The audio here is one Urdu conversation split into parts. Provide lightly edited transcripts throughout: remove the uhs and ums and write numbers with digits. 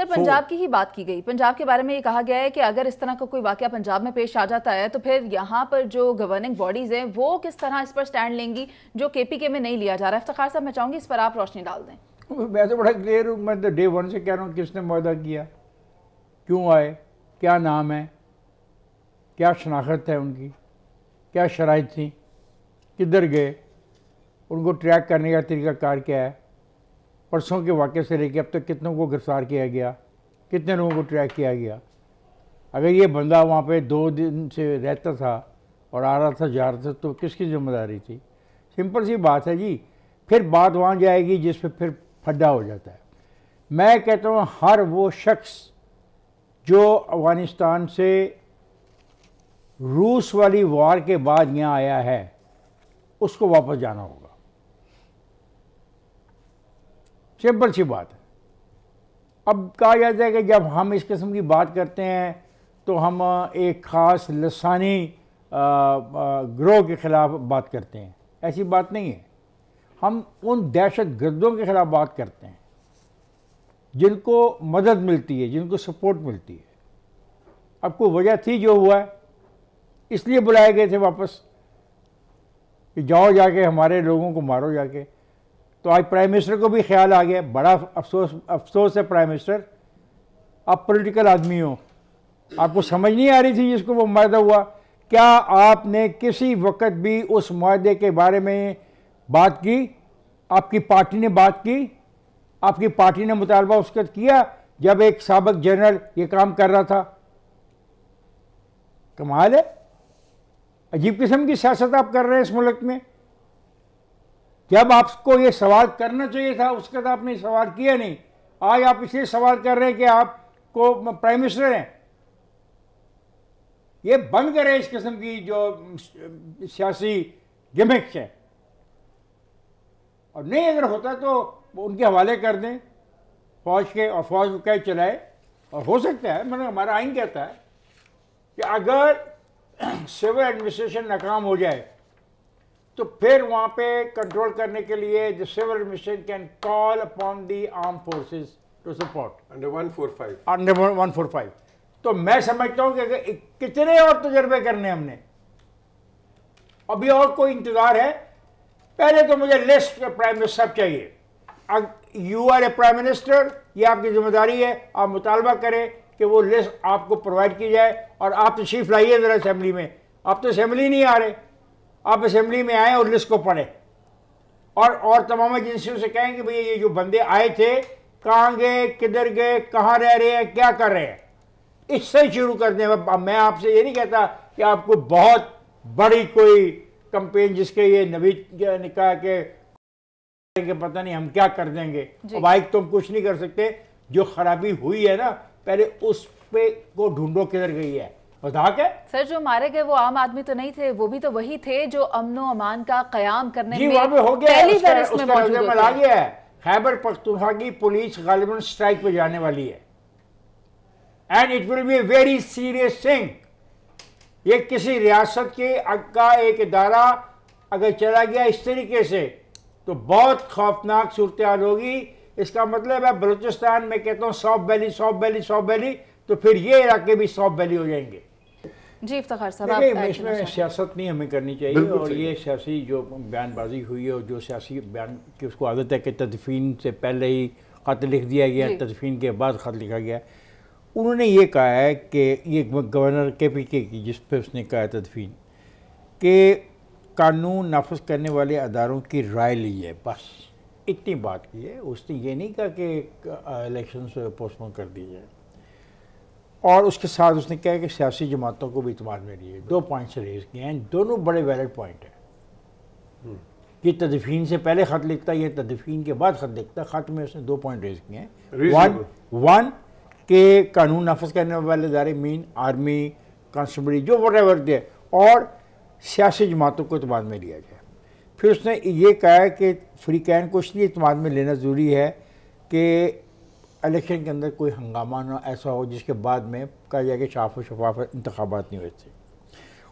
سر پنجاب کی ہی بات کی گئی، پنجاب کے بارے میں یہ کہا گیا ہے کہ اگر اس طرح کا کوئی واقعہ پنجاب میں پیش آ جاتا ہے تو پھر یہاں پر جو گورننگ باڈیز ہیں وہ کس طرح اس پر سٹینڈ لیں گی جو کے پی کے میں نہیں لیا جا رہا ہے؟ افتخار صاحب میں چاہوں گی اس پر آپ روشنی ڈال دیں۔ میں تو بڑا کلیئر ہوں، میں تو ڈے ون سے کہہ رہا ہوں کس نے معاہدہ کیا، کیوں آئے، کیا نام ہے، کیا شناخت ہے ان کی، کیا شرائط تھیں، کدھر گئے، ان کو ٹریک کرنے کا طریقہ کار کیا ہے، پرسوں کے واقعے سے لے کے اب تک کتنوں کو گرفتار کیا گیا، کتنے لوگوں کو ٹریک کیا گیا۔ اگر یہ بندہ وہاں پہ 2 دن سے رہتا تھا اور آ رہا تھا جا رہا تھا تو کس کی ذمہ داری تھی؟ سمپل سی بات ہے جی۔ پھر بات وہاں جائے گی جس پہ پھر پھڈا ہو جاتا ہے۔ میں کہتا ہوں ہر وہ شخص جو افغانستان سے روس والی وار کے بعد یہاں آیا ہے اس کو واپس جانا ہوگا، سمپل سی بات ہے۔ اب کہا جاتا ہے کہ جب ہم اس قسم کی بات کرتے ہیں تو ہم ایک خاص لسانی گروہ کے خلاف بات کرتے ہیں، ایسی بات نہیں ہے۔ ہم ان دہشت گردوں کے خلاف بات کرتے ہیں جن کو مدد ملتی ہے، جن کو سپورٹ ملتی ہے۔ اب کوئی وجہ تھی جو ہوا ہے، اس لیے بلائے گئے تھے واپس کہ جاؤ جا کے ہمارے لوگوں کو مارو جا کے۔ تو آج پرائم منسٹر کو بھی خیال آ گیا، بڑا افسوس ہے پرائم منسٹر، آپ پولیٹیکل آدمی ہو، آپ کو سمجھ نہیں آ رہی تھی جس کو وہ معاہدہ ہوا؟ کیا آپ نے کسی وقت بھی اس معاہدے کے بارے میں بات کی؟ آپ کی پارٹی نے بات کی؟ آپ کی پارٹی نے مطالبہ اس وقت کیا جب ایک سابق جنرل یہ کام کر رہا تھا؟ کمال ہے، عجیب قسم کی سیاست آپ کر رہے ہیں اس ملک میں۔ جب آپ کو یہ سوال کرنا چاہیے تھا اس وقت آپ نے سوال کیا نہیں، آج آپ اس لیے سوال کر رہے ہیں کہ آپ کو پرائم منسٹر ہیں۔ یہ بند کریں اس قسم کی جو سیاسی گمکس ہے، اور نہیں اگر ہوتا تو ان کے حوالے کر دیں فوج کے، اور فوج کو کہہ چلائے۔ اور ہو سکتا ہے، مطلب ہمارا آئین کہتا ہے کہ اگر سول ایڈمنسٹریشن ناکام ہو جائے تو پھر وہاں پہ کنٹرول کرنے کے لیے the civil administration can call upon the armed forces to support under 145 under 145۔ تو میں سمجھتا ہوں کہ کتنے اور تجربے کرنے ہم نے، ابھی اور کوئی انتظار ہے؟ پہلے تو مجھے لسٹ پرائم منسٹر صاحب چاہیے۔ You are a prime minister, یہ آپ کی ذمہ داری ہے، آپ مطالبہ کریں کہ وہ لسٹ آپ کو پرووائڈ کی جائے، اور آپ تشریف لائیے ذرا اسمبلی میں۔ آپ تو اسمبلی نہیں آ رہے، آپ اسمبلی میں آئیں اور لسٹ کو پڑھیں، اور تمام ایجنسیوں سے کہیں کہ بھئی یہ جو بندے آئے تھے کہاں گئے، کدھر گئے، کہاں رہ رہے ہیں، کیا کر رہے ہیں، اس سے شروع کر دیں۔ میں آپ سے یہ نہیں کہتا کہ آپ کو بہت بڑی کوئی کمپین جس کے یہ نوید نے کہا کہ پتہ نہیں ہم کیا کر دیں گے، اب آئے تم کچھ نہیں کر سکتے۔ جو خرابی ہوئی ہے نا پہلے اس پہ کو ڈھونڈو کدھر گئی ہے۔ سر جو مارے گئے وہ عام آدمی تو نہیں تھے، وہ بھی تو وہی تھے جو امن و امان کا قیام کرنے میں وہاں پہ ہو گیا پہلی فہرست میں موجود ہوتے آ گیا ہے۔ خیبر پختونخوا کی پولیس غالباً سٹرائک پہ جانے والی ہے، and it will be a very serious thing. یہ کسی ریاست کے کا ایک ادارہ اگر چلا گیا اس طریقے سے تو بہت خوفناک صورتحال ہوگی۔ اس کا مطلب ہے بلوچستان میں کہتا ہوں south valley, south valley, south valley, تو پھر یہ علاقے بھی ساؤتھ ویلی ہو جائیں گے۔ جی افتخار صاحب، اس میں سیاست نہیں ہمیں کرنی چاہیے، اور یہ سیاسی جو بیان بازی ہوئی ہے اور جو سیاسی بیان کی اس کو عادت ہے کہ تدفین سے پہلے ہی خط لکھ دیا گیا، تدفین کے بعد خط لکھا گیا۔ انہوں نے یہ کہا ہے کہ یہ گورنر کے پی کے کی جس پہ اس نے کہا ہے تدفین، کہ قانون نافذ کرنے والے اداروں کی رائے لی ہے، بس اتنی بات کی ہے۔ اس نے یہ نہیں کہا کہ الیکشنز پوسٹ پون کر دی جائے، اور اس کے ساتھ اس نے کہا کہ سیاسی جماعتوں کو بھی اعتماد میں لیے۔ 2 پوائنٹس ریز کیے ہیں، دونوں بڑے ویلڈ پوائنٹ ہیں۔ یہ تدفین سے پہلے خط لکھتا، یہ تدفین کے بعد خط لکھتا۔ خط میں اس نے 2 پوائنٹ ریز کیے ہیں۔ ون کہ قانون نافذ کرنے والے ادارے مین آرمی، کانسٹیبلری، جو وٹ ایور دے، اور سیاسی جماعتوں کو اعتماد میں لیا جائے۔ پھر اس نے یہ کہا ہے کہ فریقین کو اس لیے اعتماد میں لینا ضروری ہے کہ الیکشن کے اندر کوئی ہنگامہ نہ ایسا ہو جس کے بعد میں کہا جائے کہ شاف و شفاف انتخابات نہیں ہوئے تھے۔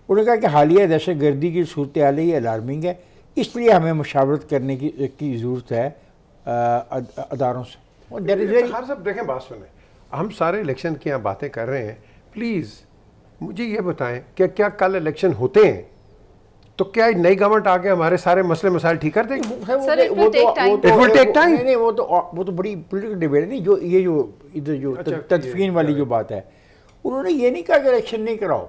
انہوں نے کہا کہ حالیہ دہشت گردی کی صورتحال یہ الارمنگ ہے، اس لیے ہمیں مشاورت کرنے کی ضرورت ہے اداروں سے۔ صاحب دیکھیں، بات سنیں، ہم سارے الیکشن کی یہاں باتیں کر رہے ہیں, پلیز مجھے یہ بتائیں کہ کیا کل الیکشن ہوتے ہیں تو کیا نئی گورنمنٹ آ کے ہمارے سارے مسئلے مسائل ٹھیک کر دے گی؟ وہ تو بڑی پولیٹیکل ڈیبیٹ ہے نہیں. جو یہ جو ادھر جو تدفین والی جو بات ہے, انہوں نے یہ نہیں کہا کہ الیکشن نہیں کراؤ.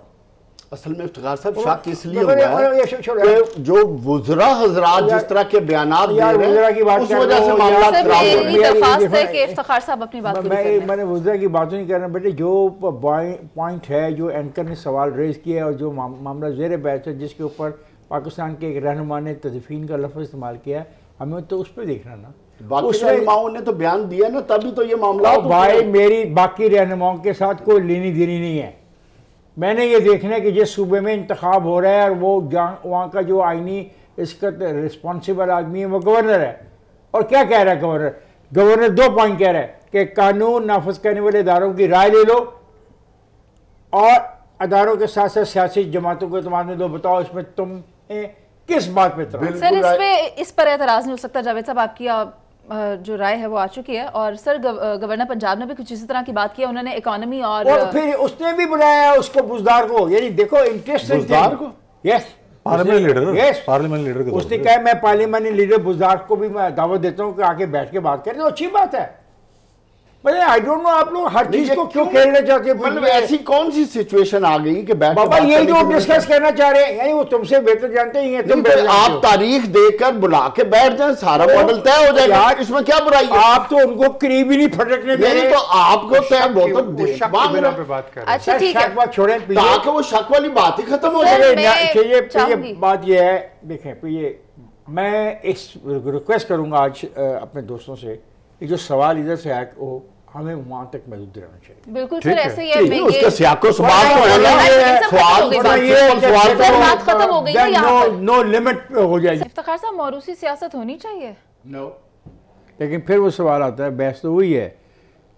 اصل میں افتخار صاحب شک اس لیے ہوا ہے کہ جو وزراء حضرات جس طرح کے بیانات دے رہے ہیں اس وجہ سے معاملات خراب ہو رہے ہیں. درخواست ہے کہ افتخار صاحب اپنی بات پوری کریں. میں نے وزراء کی بات نہیں کر رہا بیٹے, جو پوائنٹ ہے جو اینکر نے سوال ریز کیا ہے اور جو معاملہ زیر بحث ہے جس کے اوپر پاکستان کے ایک رہنما نے تدفین کا لفظ استعمال کیا ہے, ہمیں تو اس پہ دیکھنا نا. باقی رہنماؤں نے تو بیان دیا نا, تبھی تو یہ معاملات. بھائی میری باقی رہنماؤں کے ساتھ کوئی لینی دینی نہیں ہے. میں نے یہ دیکھنا ہے کہ جس صوبے میں انتخاب ہو رہا ہے اور وہ وہاں کا جو آئینی اس کا رسپانسیبل آدمی ہے وہ گورنر ہے. اور کیا کہہ رہا ہے گورنر 2 پوائنٹ کہہ رہا ہے کہ قانون نافذ کرنے والے اداروں کی رائے لے لو اور اداروں کے ساتھ ساتھ سیاسی جماعتوں کو اعتماد میں دو. بتاؤ اس میں تم کس بات پہ اعتراض؟ سر اس پر اعتراض نہیں ہو سکتا. جاوید صاحب آپ کی جو رائے ہے وہ آ چکی ہے, اور سر گورنر پنجاب نے بھی کچھ اسی طرح کی بات کی ہے. انہوں نے اکانومی اور پھر اس نے بھی بلایا اس کو بزدار کو, یعنی دیکھو انٹرسٹنگ بزدار کو, یس پارلیمنٹ لیڈر اس نے کہا میں پارلیمانی لیڈر بزدار کو بھی میں دعوت دیتا ہوں کہ آ کے بیٹھ کے بات کریں. تو اچھی بات ہے. آئی ڈونٹ نو آپ لوگ ہر چیز کو کیوں کھیلنا چاہتے ہیں. مطلب ایسی کون سی سچویشن آ گئی کہ بیٹھ بابا یہ جو ڈسکس کرنا چاہ رہے ہیں, یعنی وہ تم سے بہتر جانتے ہی ہیں. آپ تاریخ دے کر بلا کے بیٹھ جائیں, سارا ماڈل طے ہو جائے گا. اس میں کیا برائی ہے؟ آپ تو ان کو قریب ہی نہیں پھٹکنے دے رہے. تو آپ کو طے بہت پہ بات کر رہے ہیں. اچھا ٹھیک ہے, چھوڑیں تاکہ وہ شک والی بات ہی ختم ہو جائے. بات یہ ہے, دیکھیں میں اس ریکویسٹ کروں گا آج اپنے دوستوں سے, جو سوال ادھر سے آئے وہ ہمیں وہاں تک محدود رہنا چاہیے. بالکل سر, ایسے ہی ہے. اس کا سیاق و سوال تو ہے نا, بات ختم ہو گئی ہے, نو لمٹ ہو جائے گی. افتخار صاحب موروثی سیاست ہونی چاہیے. نو, لیکن پھر وہ سوال آتا ہے, بحث تو وہی ہے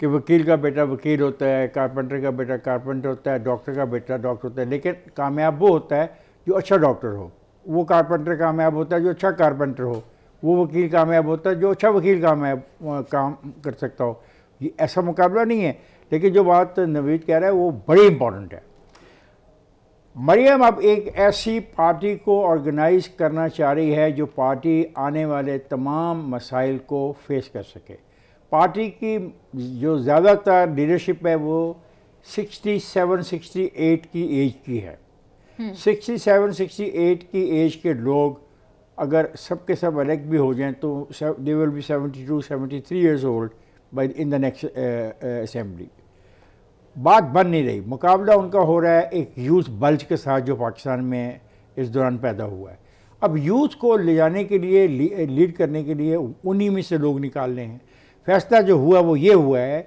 کہ وکیل کا بیٹا وکیل ہوتا ہے, کارپینٹر کا بیٹا کارپینٹر ہوتا ہے, ڈاکٹر کا بیٹا ڈاکٹر ہوتا ہے. لیکن کامیاب وہ ہوتا ہے جو اچھا ڈاکٹر ہو, وہ کارپینٹر کامیاب ہوتا ہے جو اچھا کارپینٹر ہو, وہ وکیل کامیاب ہوتا ہے جو اچھا وکیل کام کر سکتا ہو. یہ ایسا مقابلہ نہیں ہے. لیکن جو بات نوید کہہ رہا ہے وہ بڑی امپورٹنٹ ہے. مریم اب ایک ایسی پارٹی کو آرگنائز کرنا چاہ رہی ہے جو پارٹی آنے والے تمام مسائل کو فیس کر سکے. پارٹی کی جو زیادہ تر لیڈرشپ ہے وہ 67-68 کی ایج کی ہے. 67-68 کی ایج کے لوگ اگر سب کے سب الیکٹ بھی ہو جائیں تو they will be 72-73 years old in the next assembly. بات بن نہیں رہی. مقابلہ ان کا ہو رہا ہے ایک یوتھ بلج کے ساتھ جو پاکستان میں اس دوران پیدا ہوا ہے. اب یوتھ کو لے جانے کے لیے, لیڈ کرنے کے لیے انہی میں سے لوگ نکالنے ہیں. فیصلہ جو ہوا وہ یہ ہوا ہے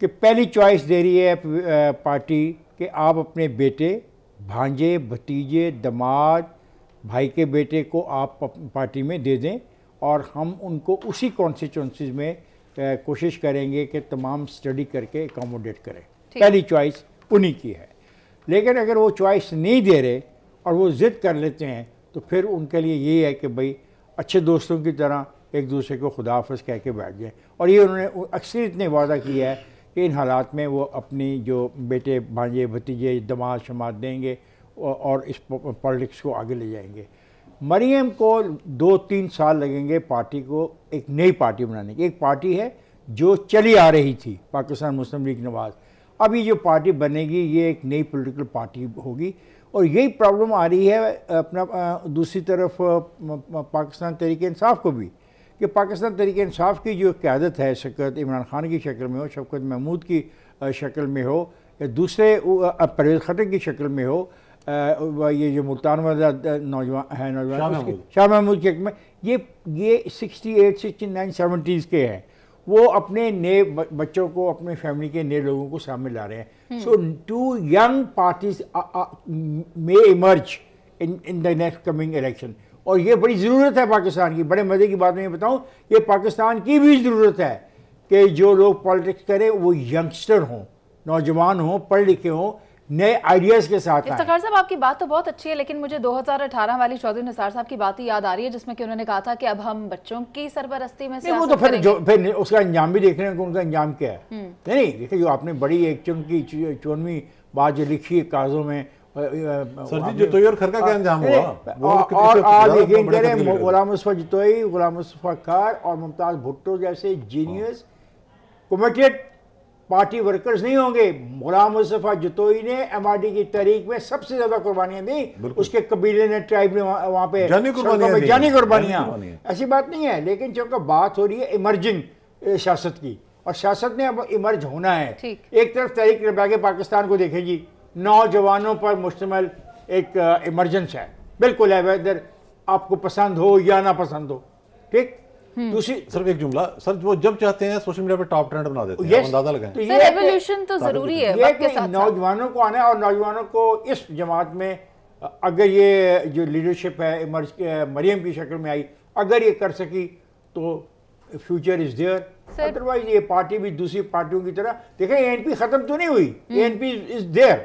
کہ پہلی چوائس دے رہی ہے پارٹی کہ آپ اپنے بیٹے, بھانجے, بھتیجے, دماد, بھائی کے بیٹے کو آپ پارٹی میں دے دیں اور ہم ان کو اسی کانسٹیچوئنسیز میں کوشش کریں گے کہ تمام اسٹڈی کر کے اکاموڈیٹ کریں. پہلی چوائس انہی کی ہے. لیکن اگر وہ چوائس نہیں دے رہے اور وہ ضد کر لیتے ہیں تو پھر ان کے لیے یہی ہے کہ بھائی اچھے دوستوں کی طرح ایک دوسرے کو خدا حافظ کہہ کے بیٹھ جائیں. اور یہ انہوں نے اکثریت نے وعدہ کیا ہے کہ ان حالات میں وہ اپنی جو بیٹے, بھانجے, بھتیجے, دماد شماد دیں گے اور اس پالیٹکس کو آگے لے جائیں گے. مریم کو 2-3 سال لگیں گے پارٹی کو ایک نئی پارٹی بنانے کی. ایک پارٹی ہے جو چلی آ رہی تھی, پاکستان مسلم لیگ نواز. اب یہ جو پارٹی بنے گی یہ ایک نئی پولیٹیکل پارٹی ہوگی. اور یہی پرابلم آ رہی ہے اپنا دوسری طرف پاکستان تحریک انصاف کو بھی, کہ پاکستان تحریک انصاف کی جو قیادت ہے شکت عمران خان کی شکل میں ہو, شفقت محمود کی شکل میں ہو, یا دوسرے پرویز خٹک کی شکل میں ہو, یہ جو ملتان والا نوجوان ہے, شاہ محمود کی حکم میں, یہ 68, 69, 70s کے ہیں. وہ اپنے نئے بچوں کو, اپنے فیملی کے نئے لوگوں کو سامنے لا رہے ہیں. سو 2 young parties may emerge in the next coming election. اور یہ بڑی ضرورت ہے پاکستان کی. بڑے مزے کی بات میں یہ بتاؤں, یہ پاکستان کی بھی ضرورت ہے کہ جو لوگ پالیٹکس کریں وہ ینگسٹر ہوں, نوجوان ہوں, پڑھے لکھے ہوں, نئے آئیڈیاز کے ساتھ آئیں۔ افتخار صاحب آپ کی بات تو بہت اچھی ہے، لیکن مجھے 2018 والی چودھری نثار صاحب کی بات ہی یاد آ رہی ہے جس میں کہ انہوں نے کہا تھا کہ اب ہم بچوں کی سرپرستی میں وہ تو پھر اس کا انجام بھی دیکھ رہے ہیں کہ ان کا انجام کیا ہے۔ نہیں دیکھیں جو آپ نے بڑی ایک چونویں بات جو لکھی ہے کاغذوں میں، سر جی جتوئی اور کھر کا کیا انجام ہوا؟ اور آج یقین کریں غلام مصطفیٰ جتوئی، غلام مصطفیٰ کھار اور ممتاز بھٹو جیسے جینیئس کمیٹڈ پارٹی ورکرز نہیں ہوں گے۔ غلام مصطفیٰ جتوئی نے ایم آر ڈی کی تحریک میں سب سے زیادہ قربانیاں دیں، اس کے قبیلے نے، ٹرائب نے وہاں پہ جانی قربانیاں، ایسی بات نہیں ہے۔ لیکن چونکہ بات ہو رہی ہے ایمرجنگ سیاست کی، اور سیاست نے اب ایمرج ہونا ہے۔ ایک طرف تحریک لباس پاکستان کو دیکھیں جی، نوجوانوں پر مشتمل ایک ایمرجنس ہے، بالکل ہے، ویدر آپ کو پسند ہو یا نہ پسند ہو، ٹھیک۔ دوسری صرف ایک جملہ، سر وہ جب چاہتے ہیں سوشل میڈیا پہ ٹاپ ٹرینڈ بنا دیتے ہیں، اندازہ لگائیں۔ سر ایولیوشن تو ضروری ہے وقت کے ساتھ، نوجوانوں کو آنا ہے، اور نوجوانوں کو اس جماعت میں اگر یہ جو لیڈرشپ ہے مریم کی شکل میں آئی، اگر یہ کر سکی تو فیوچر از دیئر۔ ادروائز یہ پارٹی بھی دوسری پارٹیوں کی طرح، دیکھیں اے این پی ختم تو نہیں ہوئی، اے این پی از دیئر،